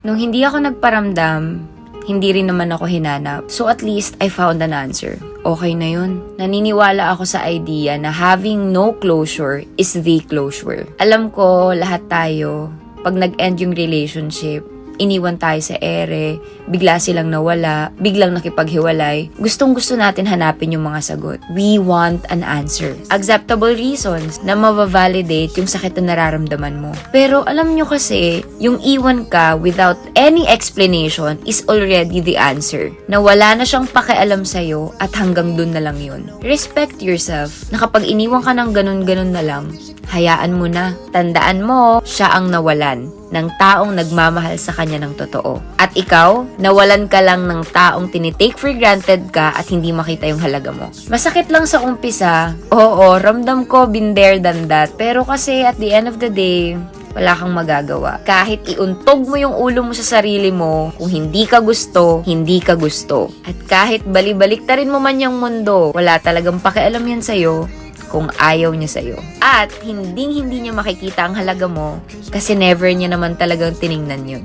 Nung hindi ako nagparamdam, hindi rin naman ako hinanap. So at least, I found an answer. Okay na yun. Naniniwala ako sa idea na having no closure is the closure. Alam ko, lahat tayo, pag nag-end yung relationship, iniwan tayo sa ere, bigla silang nawala, biglang nakipaghiwalay, gustong-gusto natin hanapin yung mga sagot. We want an answer. Acceptable reasons na mabavalidate yung sakit na nararamdaman mo. Pero alam nyo kasi, yung iwan ka without any explanation is already the answer. Na wala na siyang pakialam sa'yo at hanggang dun na lang yun. Respect yourself na kapag iniwan ka ng ganun-ganun na lang, hayaan mo na. Tandaan mo, siya ang nawalan ng taong nagmamahal sa kanya ng totoo. At ikaw, nawalan ka lang ng taong tinitake for granted ka at hindi makita yung halaga mo. Masakit lang sa umpisa. Oo, ramdam ko, been there than that. Pero kasi at the end of the day, wala kang magagawa. Kahit iuntog mo yung ulo mo sa sarili mo, kung hindi ka gusto, hindi ka gusto. At kahit bali-baliktarin mo man yung mundo, wala talagang pakialam yan sa'yo kung ayaw niya sa'yo. At hindi niya makikita ang halaga mo kasi never niya naman talagang tiningnan yun.